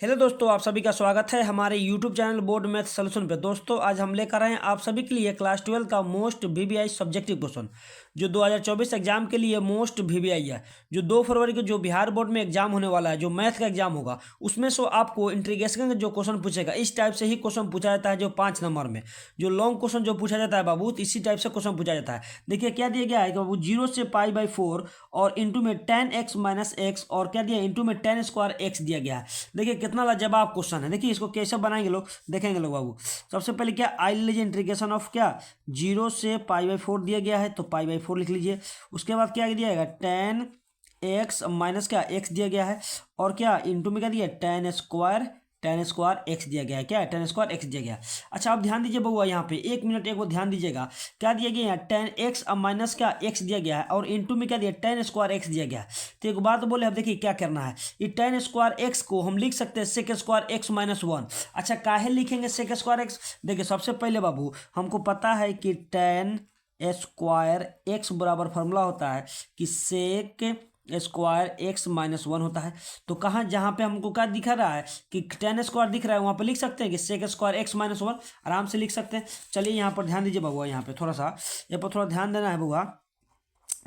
Hello दोस्तों, आप सभी का स्वागत है हमारे YouTube channel board math solution पे। दोस्तों आज हम लेकर आए हैं आप सभी के लिए क्लास 12 का मोस्ट VBI सब्जेक्टिव क्वेश्चन जो 2024 एग्जाम के लिए मोस्ट VBI है। जो 2 फरवरी को जो बिहार बोर्ड में एग्जाम होने वाला है, जो मैथ का एग्जाम होगा, उसमें से आपको इंट्रीगेशन का जो क्वेश्चन पूछेगा इस टाइप से ही क्वेश्चन पूछा जाता है। जो 5 नंबर में जो लॉन्ग क्वेश्चन जो पूछा जाता है बाबू, तो इसी टाइप से क्वेश्चन पूछा जाता है। देखिए क्या दिया गया है कि बाबू 0 से π/4 और इंटू में 10x माइनस एक्स और क्या दिया इंटू में 10 स्क्वायर एक्स दिया गया है। देखिए कितना लाजवाब क्वेश्चन है। देखिए इसको कैसे बनाएंगे लोग, देखेंगे लोग बाबू। सबसे पहले क्या आई लीजिए इंटीग्रेशन ऑफ क्या 0 से π/4 दिया गया है, तो π/4 लिख लीजिए। उसके बाद क्या दिया गया 10x माइनस क्या एक्स दिया गया है और क्या इंटू में क्या दिया 10 स्क्वायर एक्स दिया गया है। क्या 10 स्क्वायर एक्स दिया गया है। अच्छा आप ध्यान दीजिए बउआ, यहाँ पे 1 मिनट एक वो ध्यान दीजिएगा। क्या दिया गया यहाँ 10x माइनस क्या एक्स दिया गया है और इंटू में क्या दिया 10 स्क्वायर एक्स दिया गया है। तो एक बात बोले, अब देखिए क्या करना है। ये 10 स्क्वायर एक्स को हम लिख सकते हैं सेक स्क्वायर एक्स माइनस 1। अच्छा काहे लिखेंगे सेक स्क्वायर एक्स। देखिए सबसे पहले बाबू हमको पता है कि 10 स्क्वायर एक्स बराबर फॉर्मूला होता है कि सेक स्क्वायर एक्स माइनस 1 होता है। तो कहाँ जहाँ पे हमको क्या दिख रहा है कि 10 स्क्वायर दिख रहा है, वहाँ पे लिख सकते हैं कि सेक स्क्वायर एक्स माइनस 1 आराम से लिख सकते हैं। चलिए यहाँ पर ध्यान दीजिए बबुआ, यहाँ पे थोड़ा सा यहाँ पर थोड़ा ध्यान देना है बबुआ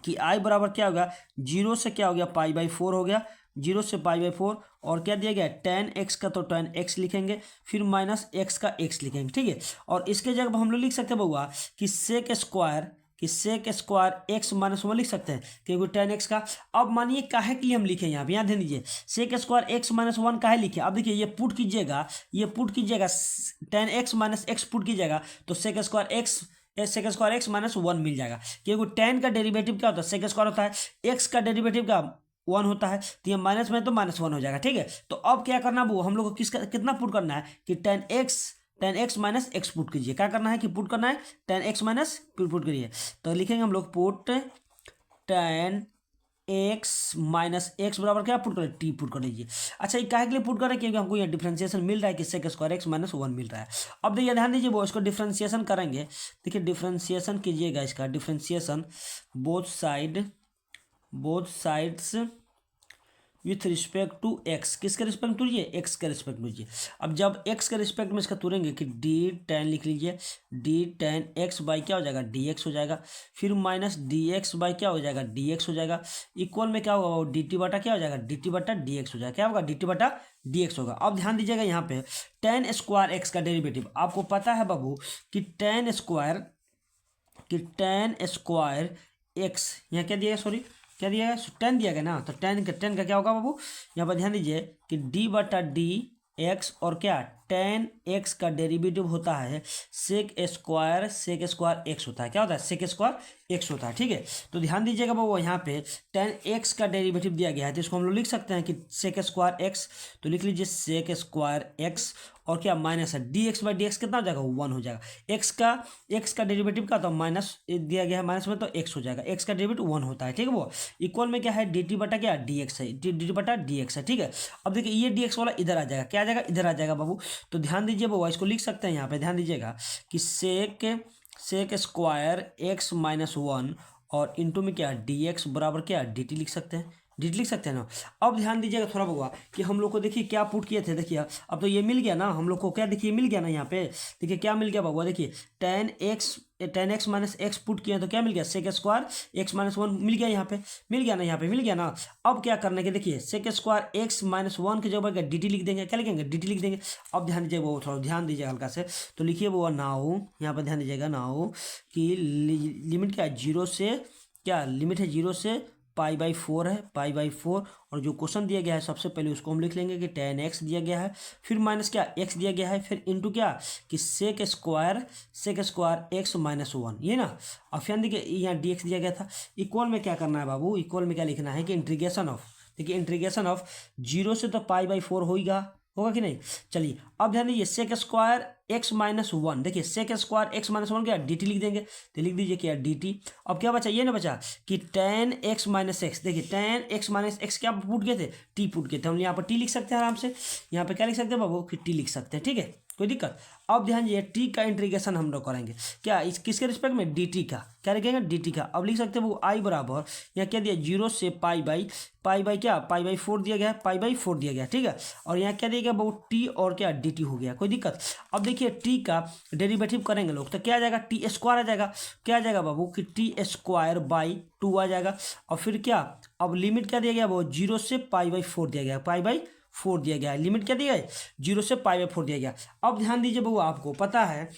कि आई बराबर क्या हो गया 0 से क्या हो गया π/4 हो गया। 0 से π/4 और क्या दिया गया 10x का, तो 10x लिखेंगे, फिर माइनस x का x लिखेंगे, ठीक है। और इसके जगह हम लोग लिख सकते हैं बउआ कि सेक स्क्वायर एक्स माइनस 1 लिख सकते हैं क्योंकि 10x का। अब मानिए काहे के लिए हम लिखें यहाँ पे, यहाँ ध्यान दीजिए सेक स्क्वायर एक्स माइनस 1 काहे लिखे। अब देखिए ये पुट कीजिएगा 10x माइनस एक्स पुट कीजिएगा तो सेक स्क्वायर एक्स माइनस 1 मिल जाएगा। क्योंकि 10 का डेरिवेटिव क्या होता है सेक स्क्वायर होता है, एक्स का डेरिवेटिव का 1 होता है, तो ये माइनस में तो -1 हो जाएगा, ठीक है। तो अब क्या करना वो हम लोग को कितना पुट करना है कि 10x माइनस एक्स पुट कीजिए। क्या करना है कि पुट करना है 10x माइनस पुट करिए। तो लिखेंगे हम लोग पुट 10x माइनस एक्स बराबर क्या पुट करें टी पुट कर लीजिए। अच्छा ये काहे के लिए पुट करें, क्योंकि हमको यहाँ डिफ्रेंसिएशन मिल रहा है कि सेक स्क्वायर एक्स माइनस 1 मिल रहा है। अब देखिए ध्यान दीजिए वो इसको डिफ्रेंसिएशन करेंगे। देखिए डिफ्रेंसिएशन कीजिएगा, इसका differentiation both sides with respect to X. किसके रिस्पेक्ट तुरिए एक्स के रिस्पेक्ट लीजिए। अब जब एक्स के रिस्पेक्ट में इसका तुरेंगे कि d10 लिख लीजिए, d10x बाई क्या हो जाएगा dx हो जाएगा, फिर माइनस dx बाई क्या हो जाएगा dx हो जाएगा, इक्वल में क्या होगा dt बटा क्या हो जाएगा dt बटा dx हो जाएगा। क्या होगा dt बटा dx होगा। अब ध्यान दीजिएगा यहाँ पे 10 स्क्वायर एक्स का डेरिवेटिव आपको पता है बाबू कि 10 स्क्वायर एक्स यहाँ क्या दिया सॉरी क्या दिया है 10 दिया गया ना, तो 10 का क्या होगा बाबू, यहाँ पर ध्यान दीजिए कि d बटा डी एक्स और क्या 10x का डेरिवेटिव होता है सेक स्क्वायर एक्स होता है। क्या होता है सेक स्क्वायर एक्स होता है, ठीक है। तो ध्यान दीजिएगा बाबू यहाँ पे 10x का डेरिवेटिव दिया गया है, तो इसको हम लोग लिख सकते हैं कि सेक स्क्वायर एक्स। तो लिख लीजिए सेक स्क्वायर एक्स और क्या माइनस है dx बाई dx कितना हो जाएगा 1 हो जाएगा। x का डेरिवेटिव का तो माइनस दिया गया है माइनस में, तो x हो जाएगा, x का डेरिवेटिव 1 होता है, ठीक है। वो इक्वल में क्या है dt बटा क्या dx है, dt बटा dx है, ठीक है। अब देखिए ये dx वाला इधर आ जाएगा, क्या आ जाएगा इधर आ जाएगा बाबू। तो ध्यान दीजिए बाबू इसको लिख सकते हैं यहाँ पे, ध्यान दीजिएगा कि सेक स्क्वायर एक्स माइनस 1 और इंटू में क्या dx बराबर क्या dt लिख सकते हैं, dt लिख सकते हैं ना। अब ध्यान दीजिएगा थोड़ा बउआ कि हम लोग को देखिए क्या पुट किए थे। देखिए अब तो ये मिल गया ना हम लोग को, क्या देखिए मिल गया ना यहाँ पे। देखिए क्या मिल गया बउआ, देखिए 10x माइनस एक्स पुट किया तो क्या मिल गया सेक स्क्वायर एक्स माइनस 1 मिल गया, यहाँ पे मिल गया ना, यहाँ पे मिल गया ना। अब क्या करने के देखिए सेक स्क्वायर एक्स माइनस 1 की जगह dt लिख देंगे, क्या लिखेंगे dt लिख देंगे। अब ध्यान दीजिए वो थोड़ा ध्यान दीजिए हल्का से, तो लिखिए वो नाउ यहाँ पर ध्यान दीजिएगा नाउ कि लिमिट क्या है 0 से क्या लिमिट है 0 से π/4 है π/4। और जो क्वेश्चन दिया गया है सबसे पहले उसको हम लिख लेंगे कि 10x दिया गया है, फिर माइनस क्या x दिया गया है, फिर इंटू क्या कि सेक स्क्वायर एक्स माइनस 1 ये ना। अब फिर देखिए यहाँ dx दिया गया था। इक्वल में क्या करना है बाबू, इक्वल में क्या लिखना है कि इंटीग्रेशन ऑफ, देखिए इंटीग्रेशन ऑफ 0 से तो π/4 होगा कि नहीं। चलिए अब ध्यान दीजिए सेक स्क्वायर एक्स माइनस 1, देखिए सेक स्क्वायर एक्स माइनस 1 क्या dt लिख देंगे, तो लिख दीजिए क्या dt। अब क्या बचा ये ना बचा कि 10x माइनस एक्स, देखिए 10x माइनस एक्स क्या पुट गए थे t पुट गए थे, हम यहाँ पर t लिख सकते हैं आराम से। यहाँ पे क्या लिख सकते हैं बाबू कि t लिख सकते हैं, ठीक है। कोई दिक्कत। अब ध्यान दीजिए टी का इंटीग्रेशन हम लोग करेंगे क्या इस किसके रिस्पेक्ट में, डी टी का, क्या लिखेंगे डी टी का। अब लिख सकते हैं वो आई बराबर यहाँ क्या दिया 0 से पाई बाई क्या पाई बाई 4 दिया गया, पाई बाई 4 दिया गया, ठीक है। और यहाँ क्या दिया गया वो टी और क्या डी टी हो गया, कोई दिक्कत। अब देखिए टी का डेरिवेटिव करेंगे लोग तो क्या आ जाएगा टी स्क्वायर आ जाएगा, क्या आ जाएगा बाबू कि टी स्क्वायर बाई 2 आ जाएगा। और फिर क्या अब लिमिट क्या दिया गया वो 0 से पाई बाई 4 दिया गया, पाई बाई 4 दिया गया है, लिमिट क्या दिया है 0 से पाई बाई 4 दिया गया। अब ध्यान दीजिए बबू आपको पता है,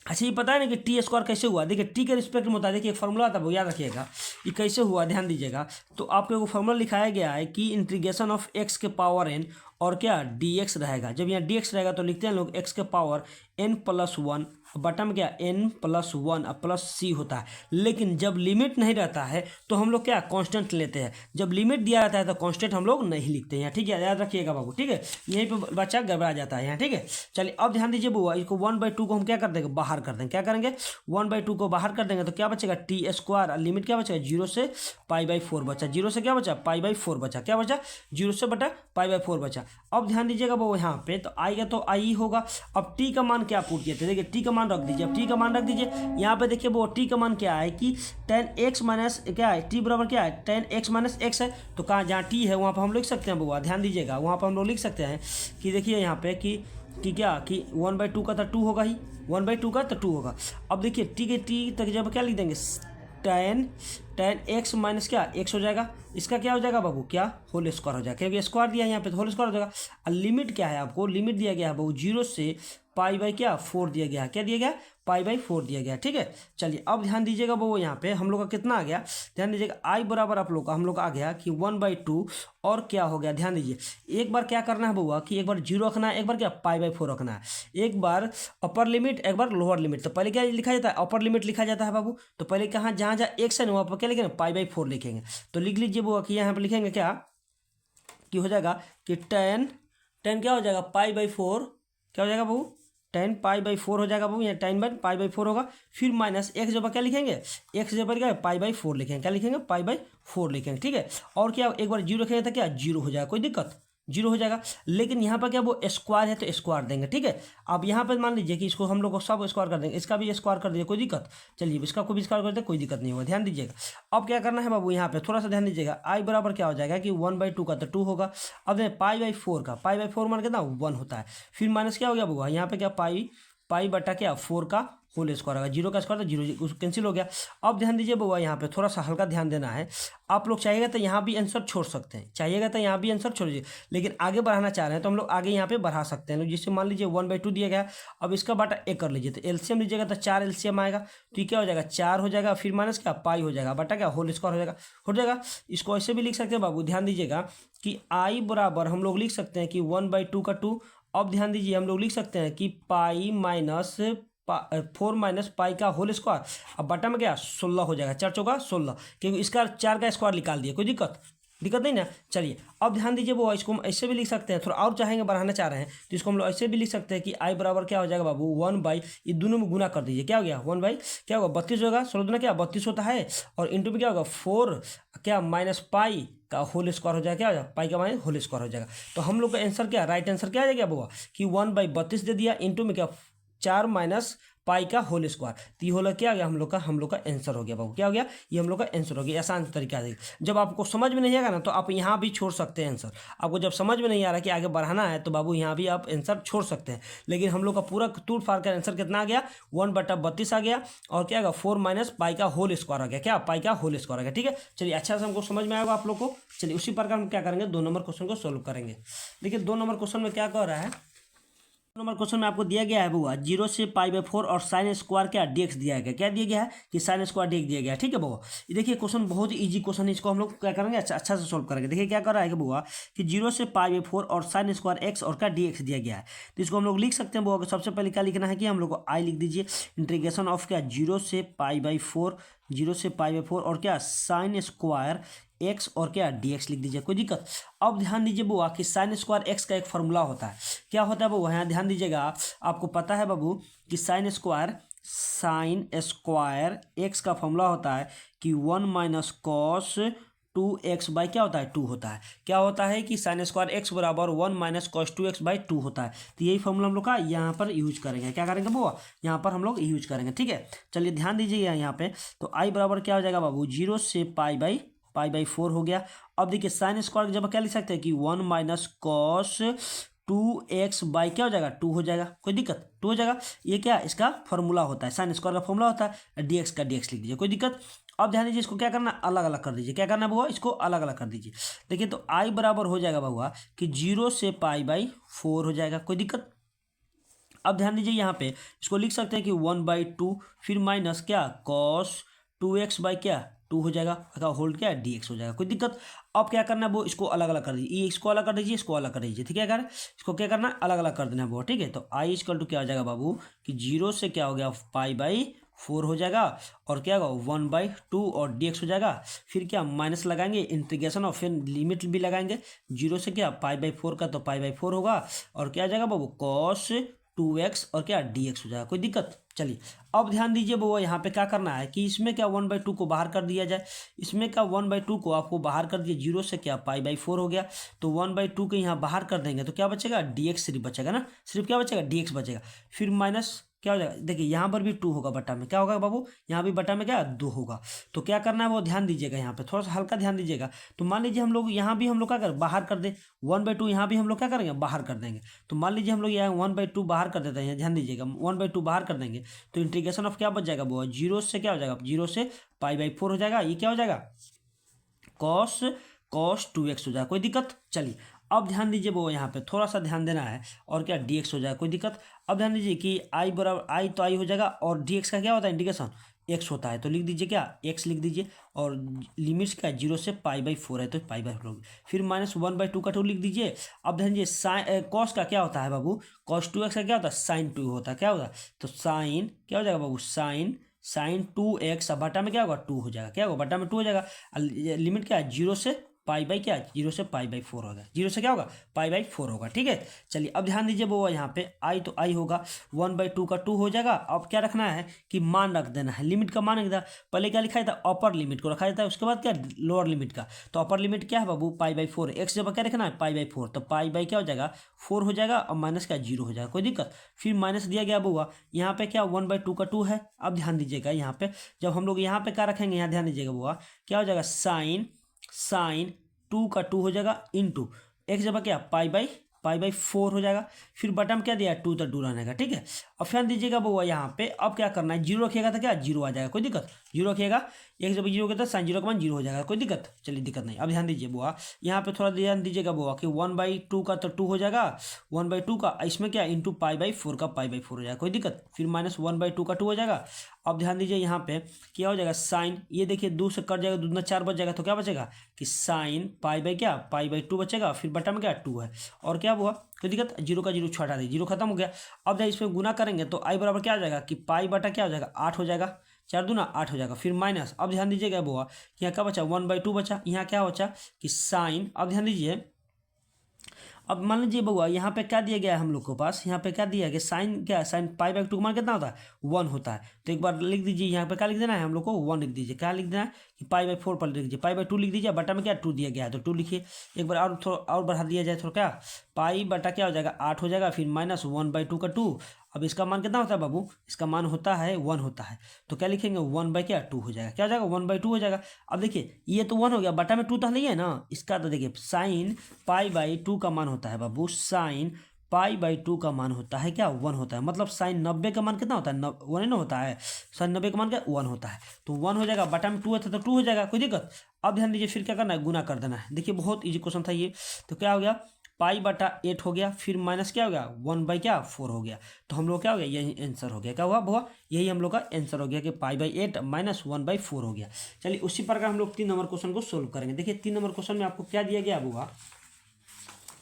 अच्छा ये पता है ना कि टी स्क्वायर कैसे हुआ, देखिए टी के रिस्पेक्ट में होता है, देखिए एक फॉर्मूला आता है वो याद रखिएगा ये कैसे हुआ, ध्यान दीजिएगा। तो आपको वो फॉर्मूला लिखाया गया है कि इंटीग्रेशन ऑफ एक्स के पावर एन और क्या डी एक्स रहेगा। जब यहाँ डी एक्स रहेगा तो लिखते हैं लोग एक्स के पावर एन प्लस 1 बटा में क्या एन प्लस 1 प्लस सी होता है। लेकिन जब लिमिट नहीं रहता है तो हम लोग क्या कांस्टेंट लेते हैं, जब लिमिट दिया रहता है तो कांस्टेंट हम लोग नहीं लिखते हैं, ठीक है, याद रखिएगा बाबू, ठीक है। यहीं पे बच्चा गड़बड़ा जाता है यहाँ, ठीक है। चलिए अब ध्यान दीजिए बुआ, इसको 1/2 को हम क्या कर देंगे बाहर कर देंगे, क्या करेंगे 1/2 को बाहर कर देंगे तो क्या बचेगा टी स्क्वायर, लिमिट क्या बचेगा 0 से पाई बाई 4 बचा, 0 से क्या बचा पाई बाई 4 बचा, क्या बचा 0 से बटा पाई बाई 4 बचा। अब ध्यान दीजिएगा वो यहाँ पे तो आएगा तो आई होगा। अब टी का मान क्या पुट किए थे, देखिए टी का मान रख दीजिए, अब टी का मान रख दीजिए यहाँ पे देखिए वो टी का मान क्या है कि tan x माइनस क्या है टी बराबर क्या है tan x माइनस एक्स है। तो कहाँ जहाँ टी है वहाँ पर हम लिख सकते हैं बुआ, ध्यान दीजिएगा वहाँ पर हम लोग लिख सकते हैं कि देखिए यहाँ पे कि क्या कि 1/2 का तो 2 होगा ही, 1/2 का तो 2 होगा। अब देखिए टी के टी तक जब क्या लिख देंगे tan x माइनस क्या x हो जाएगा, इसका क्या हो जाएगा बाबू क्या होल स्क्वायर हो जाएगा, क्योंकि स्क्वायर दिया है यहाँ पे तो होल स्क्वायर हो जाएगा। और लिमिट क्या है आपको, लिमिट दिया गया है बाबू 0 से पाई बाई क्या 4 दिया गया, क्या दिया गया पाई बाई 4 दिया गया, ठीक है। चलिए अब ध्यान दीजिएगा वो यहाँ पे हम लोग का कितना आ गया, ध्यान दीजिएगा आई बराबर आप लोग का हम लोग का आ गया कि 1/2 और क्या हो गया, ध्यान दीजिए एक बार क्या करना है बउआ कि एक बार 0 रखना है, एक बार क्या पाई बाई 4 रखना है, एक बार अपर लिमिट एक बार लोअर लिमिट। तो पहले क्या लिखा जाता है अपर लिमिट लिखा जाता है बाबू, तो पहले कहाँ जहाँ जहाँ एक्स है ना वहाँ पर क्या लिखेंगे पाई बाई 4 लिखेंगे। तो लिख लीजिए बउआ कि यहाँ पर लिखेंगे क्या कि हो जाएगा कि टेन क्या हो जाएगा पाई बाई 4 क्या हो जाएगा बहू 10 पाई बाई 4 हो जाएगा बहू, यहाँ 10 बाई पाई बाई 4 होगा। फिर माइनस एक्स जब क्या लिखेंगे एक्स जब क्या पाई बाई 4 लिखेंगे, क्या लिखेंगे पाई बाई 4 लिखेंगे, ठीक है। और क्या एक बार 0 रखेंगे तो क्या 0 हो जाएगा, कोई दिक्कत 0 हो जाएगा। लेकिन यहाँ पर क्या वो स्क्वायर है तो स्क्वायर देंगे, ठीक है। अब यहाँ पर मान लीजिए कि इसको हम लोग को सब स्क्वायर कर देंगे, इसका भी स्क्वायर कर दीजिए कोई दिक्कत, चलिए इसका कोई भी स्क्वायर कर दे कोई दिक्कत नहीं होगा, ध्यान दीजिएगा। अब क्या करना है बाबू यहाँ पे थोड़ा सा ध्यान दीजिएगा, आई बराबर क्या हो जाएगा कि 1/2 का तो 2 होगा। अब देखिए पाई बाई 4 का पाई बाई 4 मान के ना 1 होता है। फिर माइनस क्या हो गया बउआ यहाँ पे क्या पाई बटा क्या 4 का होल स्क्वायर होगा, 0 का स्क्वायर तो 0 कैंसिल हो गया। अब ध्यान दीजिए बउआ यहाँ पे थोड़ा सा हल्का ध्यान देना है, आप लोग चाहिएगा तो यहाँ भी आंसर छोड़ सकते हैं, चाहिएगा तो यहाँ भी आंसर छोड़ दीजिए, लेकिन आगे बढ़ाना चाह रहे हैं तो हम लोग आगे यहाँ पे बढ़ा सकते हैं। जिससे मान लीजिए 1/2 दिया गया, अब इसका बाटा एक कर लीजिए तो एलसीएम लीजिएगा तो 4 एलसीएम आएगा, तो ये क्या हो जाएगा 4 हो जाएगा, फिर माइनस क्या पाई हो जाएगा बटा क्या होल स्क्वायर हो जाएगा। इसको ऐसे भी लिख सकते हैं बाबू, ध्यान दीजिएगा कि आई बराबर हम लोग लिख सकते हैं कि 1/2 का 2। अब ध्यान दीजिए हम लोग लिख सकते हैं कि पाई माइनस 4 माइनस पाई का होल स्क्वायर, अब बटा में क्या 16 हो जाएगा, 4 चौका 16, क्योंकि इसका 4 का स्क्वायर निकाल दिया, कोई दिक्कत नहीं ना। चलिए अब ध्यान दीजिए वो इसको हम ऐसे भी लिख सकते हैं, थोड़ा और चाहेंगे बढ़ाना चाह रहे हैं तो इसको हम लोग ऐसे भी लिख सकते हैं कि आई बराबर क्या हो जाएगा बाबू 1 ये दोनों में गुना कर दीजिए, क्या हो गया 1 क्या होगा 32 होगा, 16 दुना क्या 32 होता है, और इंटू में क्या होगा 4 क्या माइनस पाई का होल स्क्वायर हो जाएगा, क्या हो जाएगा पाई का माइनस होल स्क्वायर हो जाएगा। तो हम लोग का आंसर क्या राइट आंसर क्या आ जाएगा बुआ कि 1/32 दे दिया, इंटू में क्या 4 माइनस पाई का होल स्क्वायर, तो ये होला क्या आ गया हम लोग का आंसर हो गया बाबू, क्या हो गया ये हम लोग का आंसर हो गया। आसान तरीका है, जब आपको समझ में नहीं आएगा ना तो आप यहाँ भी छोड़ सकते हैं आंसर, आपको जब समझ में नहीं आ रहा कि आगे बढ़ाना है तो बाबू यहाँ भी आप आंसर छोड़ सकते हैं। लेकिन हम लोग का पूरा तूड़ फाड़ का आंसर कितना आ गया 1/32 आ गया, और क्या आएगा 4 माइनस पाई का होल स्क्वायर आ गया, क्या पाई का होल स्क्वायर आ गया, ठीक है। चलिए अच्छा से हमको समझ में आएगा आप लोग को। चलिए उसी प्रकार हम क्या करेंगे 2 नंबर क्वेश्चन को सोल्व करेंगे। देखिए 2 नंबर क्वेश्चन में क्या कह रहा है, नंबर क्वेश्चन में आपको दिया गया है बुआ 0 से पाई बाई 4 और साइन स्क्वायर क्या dx दिया गया, क्या दिया गया है कि साइन स्क्वायर dx दिया गया है, ठीक है बुआ। ये देखिए क्वेश्चन बहुत ही इजी क्वेश्चन है, इसको हम लोग क्या करेंगे अच्छा से सोल्व करेंगे। देखिए क्या कर रहा है बुआ कि 0 से पाई बाई 4 और साइन स्क्वायर x और क्या dx दिया गया है, तो इसको हम लोग लिख सकते हैं बुआ। सबसे पहले क्या लिखना है कि हम लोग को आई लिख दीजिए, इंटीग्रेशन ऑफ क्या 0 से पाई बाई 4 और क्या साइन स्क्वायर एक्स और क्या dx लिख दीजिए, कोई दिक्कत। अब ध्यान दीजिए बुआ कि साइन स्क्वायर एक्स का एक फॉर्मूला होता है, क्या होता है बाबू यहाँ ध्यान दीजिएगा, आपको पता है बाबू कि साइन स्क्वायर एक्स का फॉर्मूला होता है कि 1 माइनस कॉस 2x बाई क्या होता है 2 होता है। क्या होता है कि साइन स्क्वायर एक्स बराबर 1 माइनस कॉस 2x बाई 2 होता है। तो यही फॉर्मूला हम लोग का यहाँ पर यूज करेंगे। क्या करेंगे बुआ, यहाँ पर हम लोग यूज करेंगे। ठीक है, चलिए ध्यान दीजिएगा यहाँ पे। तो आई बराबर क्या हो जाएगा बाबू, 0 से पाई बाई 4 हो गया। अब देखिए साइन स्क्वायर जब क्या लिख सकते हैं कि 1 माइनस कॉस 2x बाई क्या हो जाएगा 2 हो जाएगा, कोई दिक्कत 2 हो जाएगा। ये क्या इसका फॉर्मूला होता है, साइन स्क्वायर का फॉर्मूला होता है, dx का dx लिख दीजिए, कोई दिक्कत। अब ध्यान दीजिए इसको क्या करना, अलग अलग कर दीजिए। क्या करना है बुआ, इसको अलग अलग कर दीजिए। देखिए तो आई बराबर हो जाएगा बुआ कि 0 से पाई बाई 4 हो जाएगा, कोई दिक्कत। अब ध्यान दीजिए यहाँ पे इसको लिख सकते हैं कि 1/2 फिर माइनस क्या कॉस 2x बाई क्या 2 हो जाएगा, होल्ड क्या dx हो जाएगा, कोई दिक्कत। अब क्या करना है वो इसको अलग अलग कर दीजिए, इसको अलग कर दीजिए, इसको अलग कर दीजिए। ठीक है यार, इसको क्या करना है अलग अलग कर देना है वो। ठीक है, तो आई इक्वल टू क्या हो जाएगा बाबू कि 0 से क्या हो गया पाई बाई 4 हो जाएगा, और क्या होगा 1/2 और dx हो जाएगा। फिर क्या माइनस लगाएंगे इंटीग्रेशन और फिर लिमिट भी लगाएंगे। 0 से क्या पाई बाई 4 का तो पाई बाई 4 होगा, और क्या आ जाएगा बाबू कॉस 2x और क्या dx हो जाएगा, कोई दिक्कत। चलिए अब ध्यान दीजिए वो यहाँ पे क्या करना है कि इसमें क्या 1/2 को बाहर कर दिया जाए। इसमें क्या 1/2 को आपको बाहर कर दिए, 0 से क्या पाई बाई 4 हो गया, तो 1/2 के यहाँ बाहर कर देंगे तो क्या बचेगा dx सिर्फ बचेगा ना, सिर्फ क्या बचेगा dx बचेगा। फिर माइनस क्या हो जाएगा, देखिए यहाँ पर भी 2 होगा बटा में, क्या होगा बाबू यहाँ भी बटा में क्या 2 होगा। तो क्या करना है वो ध्यान दीजिएगा, यहाँ पे थोड़ा सा हल्का ध्यान दीजिएगा। तो मान लीजिए हम लोग यहाँ भी हम लोग क्या कर बाहर कर दे 1/2, यहाँ भी हम लोग क्या करेंगे बाहर कर देंगे। तो मान लीजिए हम लोग यहाँ 1/2 बाहर कर देते हैं, ध्यान दीजिएगा 1/2 बाहर कर देंगे तो इंटीग्रेशन ऑफ क्या बच जाएगा वो 0 से क्या हो जाएगा 0 से पाई बाई 4 हो जाएगा। ये क्या हो जाएगा कॉस कॉस 2x हो जाएगा, कोई दिक्कत। चलिए अब ध्यान दीजिए वो यहाँ पे थोड़ा सा ध्यान देना है, और क्या dx हो जाएगा, कोई दिक्कत। अब ध्यान दीजिए कि आई बराबर आई तो आई हो जाएगा, और dx का क्या होता है इंटीग्रेशन x होता है, तो लिख दीजिए क्या x लिख दीजिए, और लिमिट्स का 0 से पाई बाई 4 है तो पाई बाई 4 फिर माइनस 1/2 का 2 लिख दीजिए। अब ध्यान दीजिए साइन कॉस का क्या होता है बाबू, कॉस 2x का क्या होता है साइन 2 होता है, क्या होता है तो साइन क्या हो जाएगा बाबू साइन 2x, अब बटा में क्या होगा 2 हो जाएगा, क्या होगा बटा में 2 हो जाएगा। लिमिट क्या है 0 से पाई बाई क्या 0 से पाई बाई 4 होगा, 0 से क्या होगा पाई बाई 4 होगा। ठीक है, चलिए अब ध्यान दीजिए वो यहाँ पे आई तो आई होगा 1/2 का 2 हो जाएगा। अब क्या रखना है कि मान रख देना है, लिमिट का मान रख देना। पहले क्या लिखा था अपर लिमिट को रखा जाता है, उसके बाद क्या लोअर लिमिट का। तो अपर लिमिट क्या है बाबू पाई बाई 4, एक्स जब क्या रखना है पाई बाई 4, तो पाई बाई क्या हो जाएगा 4 हो जाएगा, और माइनस का 0 हो जाएगा, कोई दिक्कत। फिर माइनस दिया गया बुआ यहाँ पे क्या 1/2 का 2 है। अब ध्यान दीजिएगा यहाँ पे जब हम लोग यहाँ पे क्या रखेंगे, यहाँ ध्यान दीजिएगा बुआ क्या हो जाएगा साइन 2 का 2 हो जाएगा इंटू एक्स जब क्या पाई बाई 4 हो जाएगा। फिर बटन क्या दिया 2 तो 2 रहने का। ठीक है, अब ध्यान दीजिएगा वो यहाँ पे अब क्या करना है 0 रखिएगा तो क्या 0 आ जाएगा, कोई दिक्कत। 0 रखिएगा एक जब 0 तो साइन 0 का मान 0 हो जाएगा, कोई दिक्कत। चलिए दिक्कत नहीं। अब ध्यान दीजिए बुआ यहाँ पे थोड़ा ध्यान दीजिएगा बुआ कि 1/2 का तो 2 हो जाएगा, 1/2 का इसमें क्या इंटू पाई बाई 4 का पाई बाई 4 हो जाएगा, कोई दिक्कत। फिर माइनस 1/2 का 2 हो जाएगा। अब ध्यान दीजिए यहाँ पे क्या हो जाएगा साइन, ये देखिए 2 से कट जाएगा, 2 दूना 4 बच जाएगा, तो क्या बचेगा कि साइन पाई बाई 2 बचेगा। फिर बटा में क्या 2 है, और क्या हुआ कोई दिक्कत 0 का 0 हटा दी, 0 खत्म हो गया। अब जब इसमें गुना करेंगे तो आई बराबर क्या हो जाएगा कि पाई बटा क्या हो जाएगा 8 हो जाएगा, 4 दूना 8 हो जाएगा। फिर माइनस अब ध्यान दीजिएगा बुआ यहाँ क्या बचा 1/2 बचा, यहाँ क्या बचा कि साइन। अब ध्यान दीजिए अब मान लीजिए बउआ यहाँ पे क्या दिया गया है हम लोग के पास, यहाँ पे क्या दिया है कि साइन क्या है साइन पाई बाई 2 का मान कितना होता है 1 होता है। तो एक बार लिख दीजिए यहाँ पे क्या लिख देना है हम लोग को 1 लिख दीजिए, क्या लिख देना है कि पाई बाई 4 पर लिख दीजिए, पाई बाई 2 लिख दीजिए, बटा में क्या 2 दिया गया है तो 2 लिखिए। एक बार और थोड़ा और बढ़ा दिया जाए थोड़ा क्या पाई बटा क्या हो जाएगा 8 हो जाएगा। फिर माइनस 1/2 का 2, अब इसका मान कितना होता है बाबू, इसका मान होता है 1 होता है, तो क्या लिखेंगे 1/2 हो जाएगा, क्या हो जाएगा 1/2 हो जाएगा। अब देखिए ये तो 1 हो गया, बटा में 2 तो नहीं है ना इसका, तो देखिए साइन पाई बाई 2 का मान होता है बाबू, साइन पाई बाई 2 का मान होता है क्या 1 होता है। मतलब साइन 90 का मान कितना होता है 1 ना होता है, साइन 90 का मान क्या 1 होता है, तो 1 हो जाएगा, बटा में 2 है तो 2 हो जाएगा, कोई दिक्कत। अब ध्यान दीजिए फिर क्या करना है गुना कर देना है। देखिए बहुत ईजी क्वेश्चन था ये, तो क्या हो गया पाई बटा 8 हो गया, फिर माइनस क्या हो गया 1/4 हो गया, तो हम लोग क्या हो गया यही आंसर हो गया, क्या हुआ बुआ यही हम लोग का आंसर हो गया कि पाई बाई 8 माइनस 1/4 हो गया। चलिए उसी प्रकार हम लोग 3 नंबर क्वेश्चन को सोल्व करेंगे। देखिए 3 नंबर क्वेश्चन में आपको क्या दिया गया बुआ,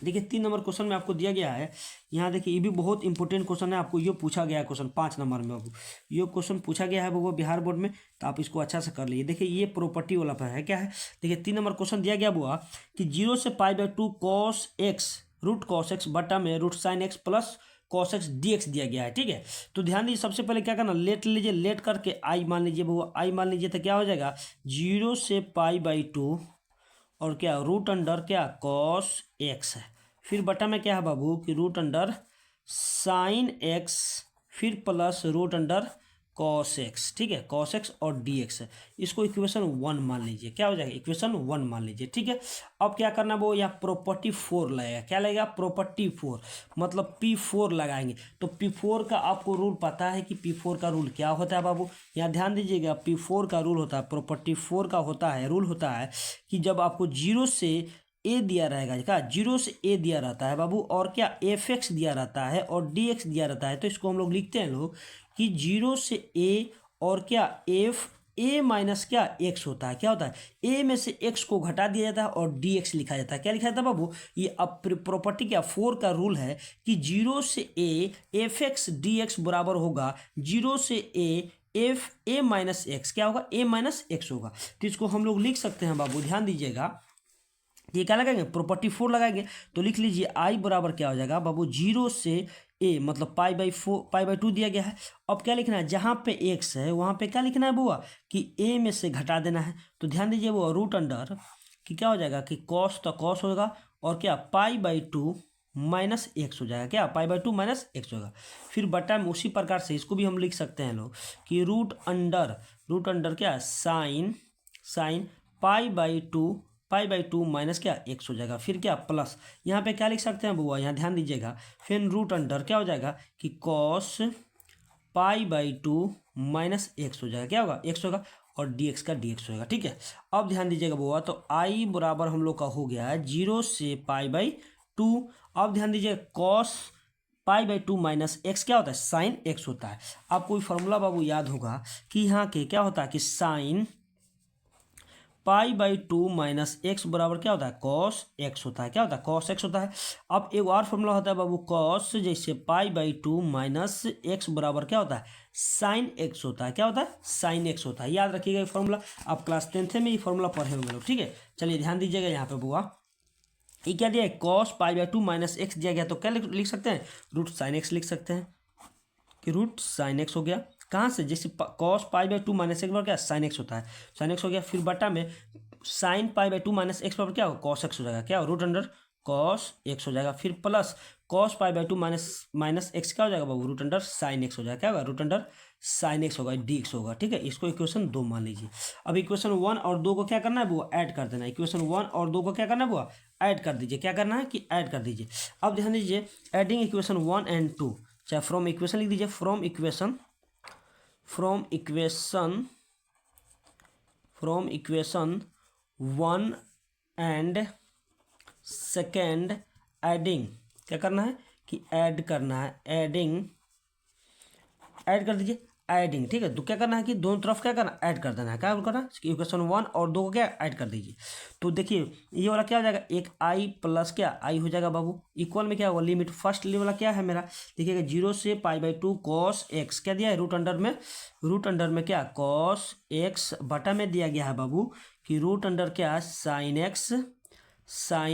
देखिए 3 नंबर क्वेश्चन में आपको दिया गया है यहाँ देखिए ये भी बहुत इंपॉर्टेंट क्वेश्चन है, आपको ये पूछा गया है क्वेश्चन 5 नंबर में बाबू, ये क्वेश्चन पूछा गया है वो बिहार बोर्ड में, तो आप इसको अच्छा से कर लीजिए। देखिए ये प्रॉपर्टी वाला पर है, क्या है देखिए 3 नंबर क्वेश्चन दिया गया बुआ कि 0 से pi by 2 cos X root cos X बटा में root sine X plus cos X D X दिया गया है। ठीक है, तो ध्यान दीजिए सबसे पहले क्या करना लेट लीजिए, लेट करके आई मान लीजिए वो आई मान लीजिए, तो क्या हो जाएगा 0 से पाई बाई 2 और क्या रूट अंडर क्या कॉस एक्स है। फिर बटा में क्या है बाबू कि रूट अंडर साइन एक्स फिर plus root under cos X, ठीक है, कॉस एक्स और डी एक्स है। इसको इक्वेशन 1 मान लीजिए, क्या हो जाएगा इक्वेशन 1 मान लीजिए, ठीक है। अब क्या करना वो यहाँ प्रॉपर्टी 4 लगेगा, क्या लगेगा प्रॉपर्टी 4 मतलब P4 लगाएंगे। तो P4 का आपको रूल पता है कि P4 का रूल क्या होता है बाबू, यहाँ ध्यान दीजिएगा। P4 का रूल होता है, प्रॉपर्टी 4 का होता है, रूल होता है कि जब आपको 0 से ए दिया रहेगा, क्या 0 से ए दिया रहता है बाबू, और क्या एफ एक्स दिया रहता है और डी एक्स दिया रहता है, तो इसको हम लोग लिखते हैं लोग कि 0 से ए और क्या एफ ए माइनस क्या एक्स होता है, क्या होता है ए में से एक्स को घटा दिया जाता है और डी एक्स लिखा जाता है। क्या लिखा जाता है बाबू, ये अब प्रॉपर्टी क्या 4 का रूल है कि 0 से A F x D x बराबर होगा 0 से एफ ए माइनस एक्स, क्या होगा ए माइनस एक्स होगा। तो इसको हम लोग लिख सकते हैं बाबू, ध्यान दीजिएगा, ये क्या लगाएंगे प्रॉपर्टी 4 लगाएंगे। तो लिख लीजिए आई बराबर क्या हो जाएगा बाबू 0 से ए मतलब पाई बाई 2 दिया गया है। अब क्या लिखना है, जहाँ पे एक्स है वहाँ पे क्या लिखना है बुआ कि ए में से घटा देना है। तो ध्यान दीजिए वो रूट अंडर कि क्या हो जाएगा कि कॉस तो कॉस होगा और क्या पाई/2 माइनस एक्स हो जाएगा, क्या पाई/2 माइनस एक्स होगा। फिर बटा में उसी प्रकार से इसको भी हम लिख सकते हैं लोग कि रूट अंडर क्या साइन पाई/2 माइनस क्या एक्स हो जाएगा। फिर क्या प्लस यहाँ पे क्या लिख सकते हैं बुआ, यहाँ ध्यान दीजिएगा, फिर रूट अंडर क्या हो जाएगा कि कॉस पाई/2 माइनस एक्स हो जाएगा, क्या होगा एक्स होगा और dx का dx होगा, ठीक है। अब ध्यान दीजिएगा बुआ, तो आई बराबर हम लोग का हो गया है 0 से पाई/2। अब ध्यान दीजिए कॉस पाई/2 माइनस एक्स क्या होता है साइन एक्स होता है। आपको फॉर्मूला बाबू याद होगा कि यहाँ के क्या होता है कि साइन पाई/2 माइनस एक्स बराबर क्या होता है कॉस एक्स होता है, क्या होता है कॉस एक्स होता है। अब एक और फॉर्मूला होता है बाबू कॉस जैसे पाई/2 माइनस एक्स बराबर क्या होता है साइन एक्स होता है, क्या होता है साइन एक्स होता है। याद रखिएगा ये फॉर्मूला, आप क्लास 10th में ये फॉर्मूला पढ़े होंगे लोग, ठीक है। चलिए ध्यान दीजिएगा यहाँ पे बुआ, ये क्या दिया है कॉस पाई/2 माइनस एक्स दिया गया, तो क्या लिख सकते हैं रूट साइन एक्स लिख सकते हैं कि रूट साइन एक्स हो गया। कहाँ से, जैसे कॉस पाई/2 माइनस एक्स बराबर क्या साइन एक्स होता है, साइन एक्स हो गया। फिर बटा में साइन पाई/2 माइनस एक्स बराबर क्या होगा कॉस एक्स हो जाएगा, क्या रूट अंडर कॉस एक्स हो जाएगा। फिर प्लस कॉस पाई/2 माइनस एक्स क्या हो जाएगा बाबू रूट अंडर साइन एक्स हो जाएगा, क्या होगा रूट अंडर साइन एक्स होगा डी एक्स होगा, ठीक है। इसको इक्वेशन 2 मान लीजिए। अब इक्वेशन 1 और 2 को क्या करना है बुआ ऐड कर देना है, इक्वेशन 1 और 2 को क्या करना है बुआ ऐड कर दीजिए, क्या करना है कि ऐड कर दीजिए। अब ध्यान दीजिए एडिंग इक्वेशन 1 एंड 2, चाहे फ्रॉम इक्वेशन लिख दीजिए, from equation 1 and second adding, क्या करना है कि ऐड करना है, ऐड कर दीजिए एडिंग, ठीक है। तो क्या करना है कि दोनों तरफ क्या करना ऐड कर देना है, क्या करना है इक्वेशन 1 और 2 को क्या ऐड कर दीजिए। तो देखिए ये वाला क्या हो जाएगा एक आई प्लस क्या आई हो जाएगा बाबू, इक्वल में क्या होगा लिमिट फर्स्ट वाला क्या है मेरा देखिएगा 0 से पाई/2 कॉस एक्स क्या दिया है रूट अंडर में क्या कॉस एक्स बटा में दिया गया है बाबू कि रूट अंडर क्या साइन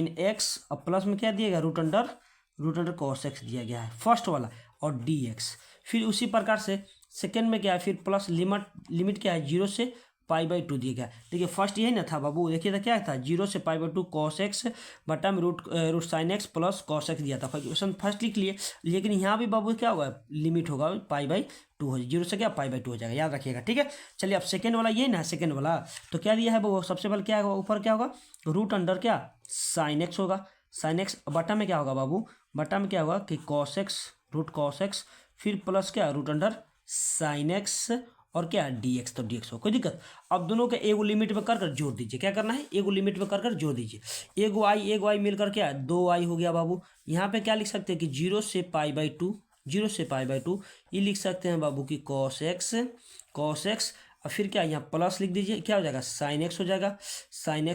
एक्स और प्लस में क्या दिया गया रूट अंडर कॉस एक्स दिया गया है फर्स्ट वाला और डी एक्स। फिर उसी प्रकार से सेकेंड में क्या है फिर प्लस लिमिट क्या है 0 से पाई/2 दिया गया। देखिए फर्स्ट यही ना था बाबू, देखिए था क्या था 0 से पाई/2 कॉस एक्स बटा में root sine X plus cos X दिया था, क्वेश्चन फर्स्ट लिख लिए। लेकिन यहाँ भी बाबू क्या होगा लिमिट होगा पाई/2 हो 0 से क्या पाई/2 हो जाएगा, याद रखिएगा, ठीक है। चलिए अब सेकेंड वाला ये ना सेकेंड वाला तो क्या दिया है वो सबसे पहले क्या होगा ऊपर क्या होगा रूट अंडर क्या साइन एक्स होगा, साइन एक्स बटा में क्या होगा बाबू बटा में क्या होगा कि cos X root cos X फिर प्लस क्या रूट अंडर साइन एक्स और क्या डी एक्स, तो डी एक्स हो कोई दिक्कत। अब दोनों के एगो लिमिट में कर जोड़ दीजिए, क्या करना है एगो लिमिट में कर जोड़ दीजिए, एगो आई मिलकर क्या 2 हो गया बाबू। यहाँ पे क्या लिख सकते हैं कि 0 से पाई/2 ये लिख सकते हैं बाबू की कॉस एक्स और फिर क्या यहाँ प्लस लिख दीजिए क्या हो जाएगा साइन एक्स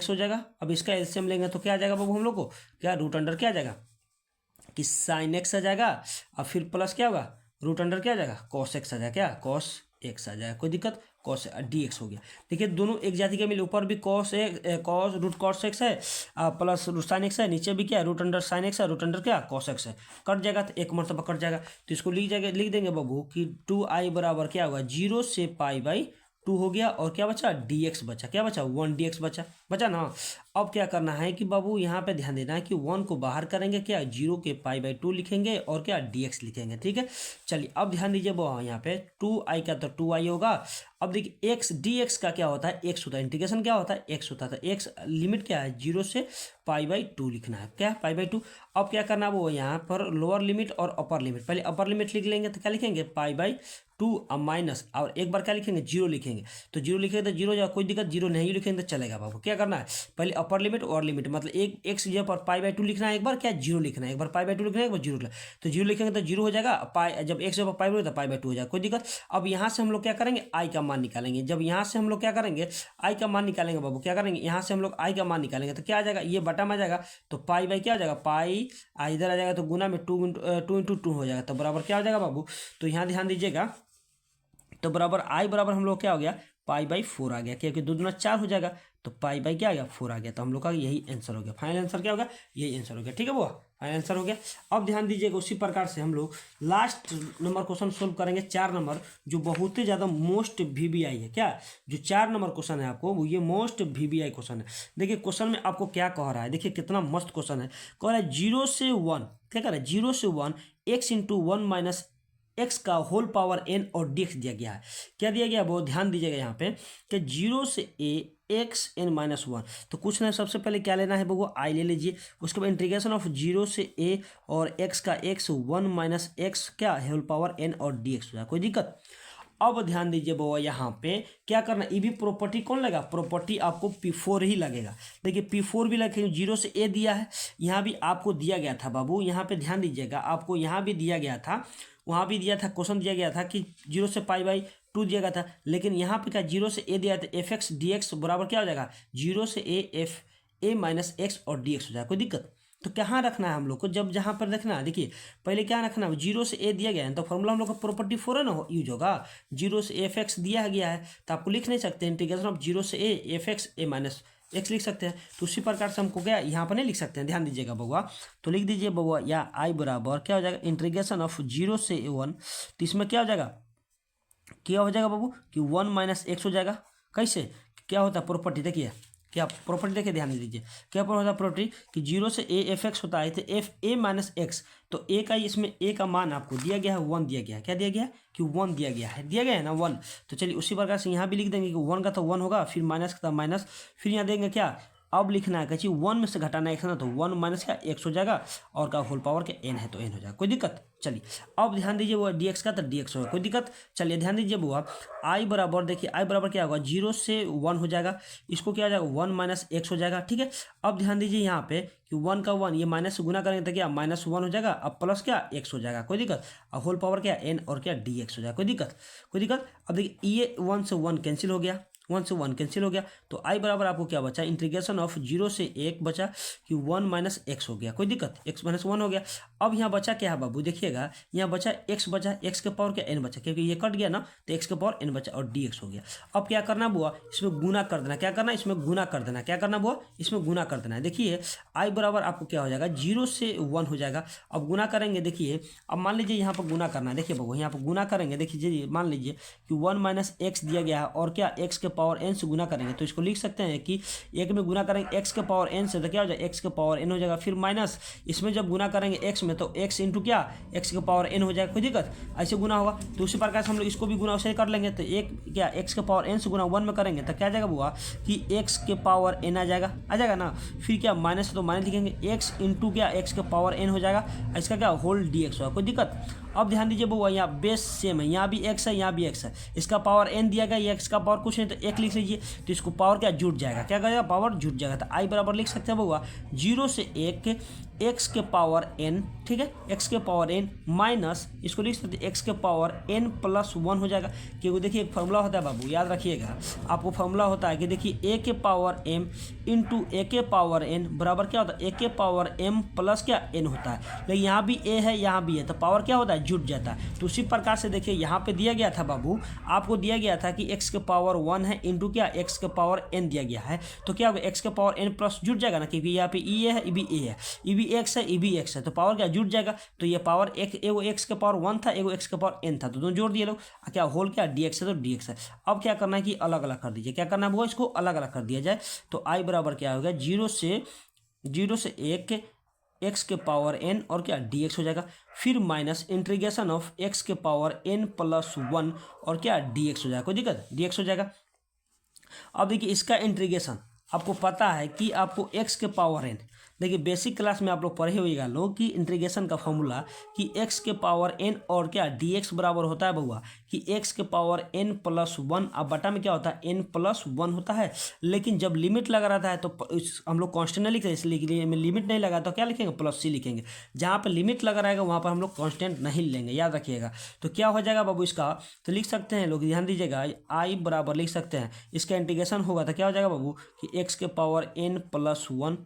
हो जाएगा। अब इसका एलसीएम लेंगे तो क्या आ जाएगा बाबू हम लोग को क्या रूट अंडर क्या आ जाएगा कि साइन एक्स आ जाएगा और फिर प्लस क्या होगा रूट अंडर क्या आ जाएगा कॉस एक्स आ जाएगा, क्या कॉस एक्स आ जाएगा कोई दिक्कत कॉस डी एक्स हो गया। देखिए दोनों एक जाति के मिले, ऊपर भी रूट कॉस एक्स है प्लस रूट साइन एक्स है, नीचे भी क्या है रूट अंडर साइन एक्स है रूट अंडर क्या कॉस एक्स है, कट जाएगा तो एक मरतबा कट जाएगा। तो इसको लिख देंगे बाबू कि 2i बराबर क्या होगा 0 से पाई/2 हो गया और क्या बचा डी एक्स बचा, क्या बचा 1 dx बचा बचा ना। अब क्या करना है कि बाबू यहाँ पे ध्यान देना है कि 1 को बाहर करेंगे, क्या 0 के π/2 लिखेंगे और क्या dx लिखेंगे, ठीक है। चलिए अब ध्यान दीजिए वो यहाँ पे 2i का तो 2i होगा। अब देखिए x dx का क्या होता है, x होता है, इंटीग्रेशन क्या होता है, x होता है। तो x लिमिट क्या है, 0 से π/2 लिखना है, क्या π/2। अब क्या करना है वो यहाँ पर लोअर लिमिट और अपर लिमिट, पहले अपर लिमिट लिख लेंगे तो क्या लिखेंगे π/2 अब माइनस, और एक बार क्या लिखेंगे 0 लिखेंगे, तो 0 लिखेंगे तो 0 जाएगा, कोई दिक्कत, 0 नहीं लिखेंगे तो चलेगा बाबू। क्या करना है, पहले अपर लिमिट और लिमिट, मतलब एक एक्स जगह पर π/2 लिखना है, एक बार क्या 0 लिखना है, एक बार π/2 लिखना है, एक बार 0 लिखना है। तो 0 लिखेंगे तो 0 हो जाएगा, जब एक्स जगह पर π/2 तो π/2 हो जाएगा, कोई दिक्कत। अब यहाँ से हम लोग क्या करेंगे, आई का मान निकालेंगे। जब यहाँ से हम लोग क्या करेंगे, आई का मान निकालेंगे बाबू, क्या करेंगे, यहाँ से हम लोग आई का मान निकालेंगे तो क्या आ जाएगा, ये बटा में आ जाएगा, तो पाई क्या हो जाएगा, पाई इधर आ जाएगा तो गुना में 2 × 2 हो जाएगा, तो बराबर क्या हो जाएगा बाबू। तो यहाँ ध्यान दीजिएगा, तो बराबर आई बराबर हम लोग क्या हो गया, π/4 आ गया, क्योंकि 2 दूना 4 हो जाएगा, तो पाई क्या आ गया, 4 आ गया। तो हम लोग का यही आंसर हो गया, फाइनल आंसर क्या होगा, यही आंसर हो गया, ठीक है वो फाइनल आंसर हो गया। अब ध्यान दीजिएगा, उसी प्रकार से हम लोग लास्ट नंबर क्वेश्चन सोल्व करेंगे, 4 नंबर, जो बहुत ही ज़्यादा मोस्ट VBI है। क्या जो 4 नंबर क्वेश्चन है आपको, वो ये मोस्ट VBI क्वेश्चन है। देखिए क्वेश्चन में आपको क्या कह रहा है, देखिए कितना मस्त क्वेश्चन है। कह रहा है 0 से 1, क्या कह रहा है, 0 से 1 x × 1 - x का होल पावर n और dx दिया गया है। क्या दिया गया, बहुत ध्यान दीजिएगा यहाँ पे कि 0 से a xn-1, तो कुछ नहीं, सबसे पहले क्या लेना है वो आई ले लीजिए। उसके बाद इंटीग्रेशन ऑफ 0 से a और x का x 1 - x क्या होल पावर n और dx हो जाए, कोई दिक्कत। अब ध्यान दीजिए बाबा, यहाँ पे क्या करना, ये भी प्रॉपर्टी कौन लगा, प्रॉपर्टी आपको P4 ही लगेगा। देखिए P4 भी लगेगा, 0 से a दिया है, यहाँ भी आपको दिया गया था बाबू, यहाँ पे ध्यान दीजिएगा, आपको यहाँ भी दिया गया था, वहाँ भी दिया था, क्वेश्चन दिया गया था कि 0 से π/2 दिया गया था, लेकिन यहाँ पे क्या 0 से a दिया था, fx dx बराबर क्या हो जाएगा, 0 से a - x और dx हो जाएगा, कोई दिक्कत। तो कहाँ रखना है हम लोग को, जब जहाँ पर रखना है, देखिए पहले क्या रखना है, 0 से a दिया गया है, तो फॉर्मूला हम लोग का प्रॉपर्टी 4 है ना, यूज होगा। 0 से fx दिया गया है, तो आपको लिख नहीं सकते, इंटीग्रेशन ऑफ 0 से a fx a-x लिख सकते हैं। तो उसी प्रकार से हमको क्या यहाँ पर नहीं लिख सकते हैं, ध्यान दीजिएगा बउआ। तो लिख दीजिए बउआ, या आई बराबर क्या हो जाएगा, इंटीग्रेशन ऑफ 0 से 1, तो इसमें क्या हो जाएगा, क्या हो जाएगा बाबू कि 1 - x हो जाएगा। कैसे, क्या होता है प्रॉपर्टी, देखिए क्या प्रॉपर्टी, देखिए ध्यान दीजिए, क्या होता है प्रॉपर्टी कि 0 से a fx होता है, तो fa - x, तो a का, इसमें a का मान आपको दिया गया है 1 दिया गया है, क्या दिया गया है कि 1 दिया गया है ना 1। तो चलिए उसी प्रकार से यहाँ भी लिख देंगे कि 1 का तो 1 होगा, फिर माइनस का माइनस, फिर यहाँ देंगे क्या, अब लिखना है कि 1 में से घटाना है x ना, तो 1 - क्या x हो जाएगा, और का होल पावर के n है तो n हो जाएगा, कोई दिक्कत। चलिए अब ध्यान दीजिए वो dx का, तो dx होगा, कोई दिक्कत। चलिए ध्यान दीजिए वो आई बराबर, देखिए आई बराबर क्या होगा, 0 से 1 हो जाएगा, इसको क्या हो जाएगा 1 - x हो जाएगा, ठीक है। अब ध्यान दीजिए यहाँ पे कि 1 का 1 ये माइनस से गुना करेंगे तो क्या -1 हो जाएगा, अब प्लस क्या x हो जाएगा, कोई दिक्कत। अब होल पावर क्या n और क्या dx हो जाएगा, कोई दिक्कत, कोई दिक्कत। अब देखिए ये 1 से 1 कैंसिल हो गया, 1 से 1 कैंसिल हो गया, तो आई बराबर आपको क्या बचा, इंटीग्रेशन ऑफ 0 से 1 बचा कि 1 - x हो गया, कोई दिक्कत, x - 1 हो गया। अब यहाँ बचा क्या है बाबू, देखिएगा यहाँ बचा x, बचा x के पावर क्या n बचा, क्योंकि ये कट गया ना, तो x के पावर n बचा और dx हो गया। अब क्या करना बुआ, इसमें गुना कर देना, क्या करना, इसमें गुना कर देना, क्या करना बुआ, इसमें गुना कर देना है। देखिए आई बराबर आपको क्या हो जाएगा, 0 से 1 हो जाएगा। अब गुना करेंगे, देखिए अब मान लीजिए यहाँ पर गुना करना है, देखिए बाबू यहाँ पर गुना करेंगे, देखिए मान लीजिए कि 1 - x दिया गया है, और क्या x के पावर n से गुना करेंगे, तो इसको लिख सकते हैं कि एक में गुना करेंगे x के पावर n से, तो क्या हो जाएगा x के पावर n हो जाएगा, फिर माइनस इसमें जब गुना करेंगे x में, तो x इंटू क्या x के पावर n हो जाएगा, कोई दिक्कत, ऐसे गुना होगा। तो उसी प्रकार से हम लोग इसको भी गुना उसे कर लेंगे, तो एक क्या x के पावर n से गुना 1 में करेंगे, तो क्या आ जाएगा बुआ कि x के पावर n आ जाएगा ना, फिर क्या माइनस, तो माइनस लिखेंगे, x इंटू क्या x के पावर n हो जाएगा, इसका क्या होल dx होगा, कोई दिक्कत। अब ध्यान दीजिए वो यहाँ बेस सेम है, यहाँ भी x है, यहाँ भी x है, इसका पावर n दिया गया, ये x का पावर कुछ नहीं, तो 1 लिख लीजिए, तो इसको पावर क्या जुट जाएगा, क्या करेगा, पावर जुट जाएगा। तो आई बराबर लिख सकते हैं वो 0 से 1 x के पावर n, ठीक है, x के पावर n माइनस, इसको लिख सकते हैं x के पावर n + 1 हो जाएगा। क्योंकि देखिए एक फॉर्मूला होता है बाबू, याद रखिएगा, आपको फॉर्मूला होता है कि देखिए a के पावर m इंटू a के पावर n बराबर क्या होता है, a के पावर m प्लस क्या n होता है। लेकिन यहाँ भी a है, यहाँ भी है, तो पावर क्या होता है, जुट जाता है। तो उसी प्रकार से देखिए यहाँ पे दिया गया था बाबू, आपको दिया गया था कि x के पावर 1 है इंटू क्या x के पावर n दिया गया है, तो क्या होगा x के पावर n प्लस जुड़ जाएगा ना, क्योंकि यहाँ पे e है e भी a है, e भी x है e भी x है, तो पावर क्या जुड़ जाएगा। तो ये पावर एगो x के पावर 1 था, एगो x के पावर n था, तो दोनों जोड़ दिए लोग, क्या होल क्या dx है तो dx है। अब क्या करना है कि अलग अलग कर दीजिए, क्या करना है वो इसको अलग अलग कर दिया जाए। तो i बराबर क्या होगा 0 से 1 x के पावर n और क्या dx हो जाएगा, फिर माइनस इंटीग्रेशन ऑफ x के पावर n प्लस 1 और क्या dx हो जाएगा, कोई दिक्कत dx हो जाएगा। अब देखिए इसका इंटीग्रेशन आपको पता है कि आपको x के पावर n, देखिए बेसिक क्लास में आप लोग पढ़े होइएगा लोग कि इंटीग्रेशन का फॉर्मूला कि x के पावर n और क्या dx बराबर होता है बउआ कि x के पावर n प्लस 1, अब बटा में क्या होता है n प्लस 1 होता है। लेकिन जब लिमिट लगा रहता है तो हम लोग कॉन्स्टेंट नहीं लिखते, इसलिए लिमिट नहीं लगा तो क्या लिखेंगे प्लस सी लिखेंगे। जहाँ पर लिमिट लगा रहेगा वहाँ पर हम लोग कॉन्स्टेंट नहीं लेंगे, याद रखिएगा। तो क्या हो जाएगा बाबू इसका, तो लिख सकते हैं लोग, ध्यान दीजिएगा, i बराबर लिख सकते हैं, इसका इंटीग्रेशन होगा तो क्या हो जाएगा बाबू कि x के पावर n प्लस 1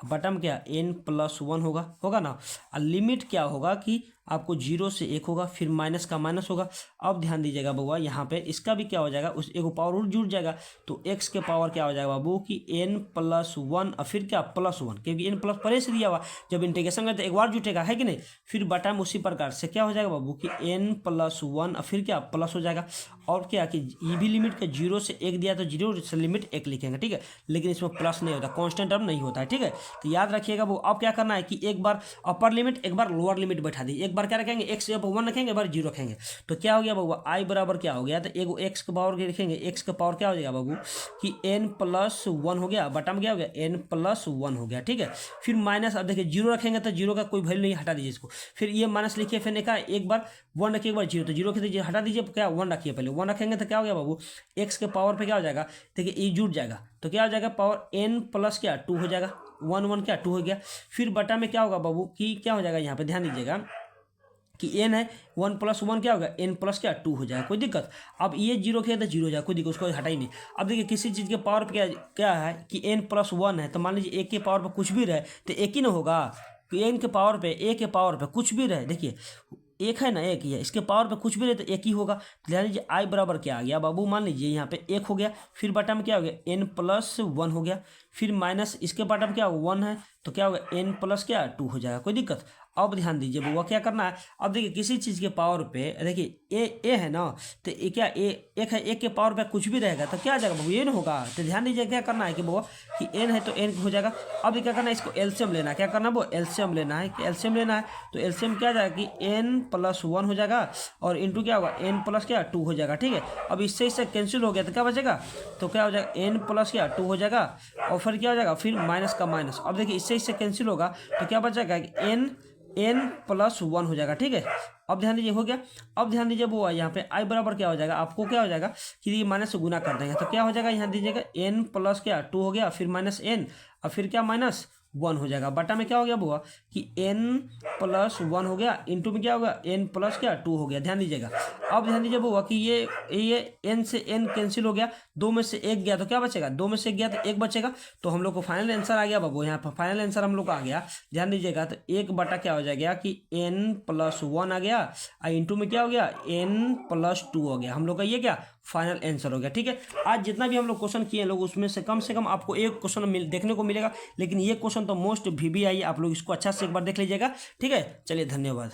बटम क्या n प्लस 1 होगा ना। और लिमिट क्या होगा कि आपको 0 से 1 होगा, फिर माइनस का माइनस होगा। अब ध्यान दीजिएगा बउआ यहाँ पे इसका भी क्या हो जाएगा, उस एगो पावर और जुड़ जाएगा, तो x के पावर क्या हो जाएगा बाबू कि n प्लस 1 और फिर क्या प्लस 1, क्योंकि n प्लस पहले से दिया हुआ, जब इंटीग्रेशन करते एक बार जुटेगा है कि नहीं, फिर बटा में उसी प्रकार से क्या हो जाएगा बाबू कि n प्लस 1 और फिर क्या प्लस हो जाएगा। और क्या कि ये भी लिमिट का 0 से 1 दिया तो 0 से लिमिट 1 लिखेंगे, ठीक है, लेकिन इसमें प्लस नहीं होता, कांस्टेंट टर्म नहीं होता है, ठीक है। तो याद रखिएगा वो, अब क्या करना है कि एक बार अपर लिमिट एक बार लोअर लिमिट बैठा दी, एक बार क्या रखेंगे x जब 1 रखेंगे एक बार 0 रखेंगे, तो क्या हो गया बाबू i बराबर क्या हो गया, तो एगो x के पावर के लिखेंगे, x के पावर क्या हो जाएगा बाबू कि n प्लस 1 हो गया, बटा में क्या हो गया n प्लस 1 हो गया, ठीक है। फिर माइनस, अब देखिए 0 रखेंगे तो 0 का कोई वैल्यू नहीं, हटा दीजिए इसको, फिर ये माइनस लिखिए, फिर देखा एक बार 1 रखिए एक बार 0, तो 0 के दीजिए हटा दीजिए, क्या 1 रखिए, पहले 1 रखेंगे तो क्या हो गया बाबू x के पावर पे क्या हो जाएगा, देखिए ये जुट जाएगा, तो क्या हो जाएगा पावर n प्लस क्या 2 हो जाएगा, 1 क्या 2 हो गया। फिर बटा में क्या होगा बाबू कि क्या हो जाएगा, यहाँ पे ध्यान दीजिएगा कि n है 1 प्लस 1 क्या होगा n प्लस क्या 2 हो जाएगा, कोई दिक्कत। अब ये 0 किया तो 0 हो जाएगा, कोई दिक्कत, उसको हटा ही नहीं। अब देखिए किसी चीज़ के पावर पे क्या है कि n प्लस 1 है, तो मान लीजिए एक के पावर पे कुछ भी रहे तो एक ही ना होगा, कि n के पावर पे a के पावर पे कुछ भी रहे, देखिए एक है ना, एक ही है, इसके पावर पे कुछ भी रहे तो एक ही होगा। तो ध्यान लीजिए i बराबर क्या आ गया बाबू, मान लीजिए यहाँ पे 1 हो गया, फिर बटा में क्या हो गया n प्लस 1 हो गया, फिर माइनस इसके बटा में क्या 1 है, तो क्या होगा n प्लस क्या 2 हो जाएगा, कोई दिक्कत। अब ध्यान दीजिए बुआ क्या करना है, अब देखिए किसी चीज़ के पावर पे देखिए ए है ना, तो ये क्या एक है, एक के पावर पे कुछ भी रहेगा तो क्या आ जाएगा बाबू n होगा। तो ध्यान दीजिए क्या करना है कि बुआ कि n है तो n हो जाएगा। अब क्या करना है, इसको एलसीएम लेना है, क्या करना है वो एलसीएम लेना है, कि एलसीएम लेना है, तो एलसीएम क्या जाएगा कि n प्लस 1 हो जाएगा और इंटू क्या होगा n प्लस क्या 2 हो जाएगा, ठीक है। अब इससे कैंसिल हो गया तो क्या बचेगा, तो क्या हो जाएगा n प्लस क्या 2 हो जाएगा और फिर क्या हो जाएगा फिर माइनस का माइनस। अब देखिए इससे कैंसिल होगा तो क्या बचेगा कि n प्लस 1 हो जाएगा, ठीक है। अब ध्यान दीजिए हो गया। अब ध्यान दीजिए वो यहाँ पे i बराबर क्या हो जाएगा, आपको क्या हो जाएगा कि ये माइनस से गुना कर देंगे, तो क्या हो जाएगा यहाँ दीजिएगा n प्लस क्या 2 हो गया, फिर माइनस n और फिर क्या माइनस 1 हो जाएगा, बटा में क्या हो गया बुआ कि n प्लस 1 हो गया, इंटू में क्या होगा n प्लस क्या 2 हो गया, ध्यान दीजिएगा। अब ध्यान दीजिए बुआ कि ये n से n कैंसिल हो गया, 2 में से 1 गया तो क्या बचेगा, 2 में से 1 गया तो 1 बचेगा, तो हम लोग को फाइनल आंसर आ गया बाबू, यहाँ पर फाइनल आंसर हम लोग का आ गया। ध्यान दीजिएगा तो 1 बटा क्या हो जाएगा कि n प्लस 1 आ गया और इंटू में क्या हो गया n प्लस 2 हो गया, हम लोग का ये क्या फाइनल आंसर हो गया, ठीक है। आज जितना भी हम लोग क्वेश्चन किए लोग उसमें से कम आपको एक क्वेश्चन देखने को मिलेगा, लेकिन ये क्वेश्चन तो मोस्ट VBI, आप लोग इसको अच्छा से एक बार देख लीजिएगा, ठीक है। चलिए धन्यवाद।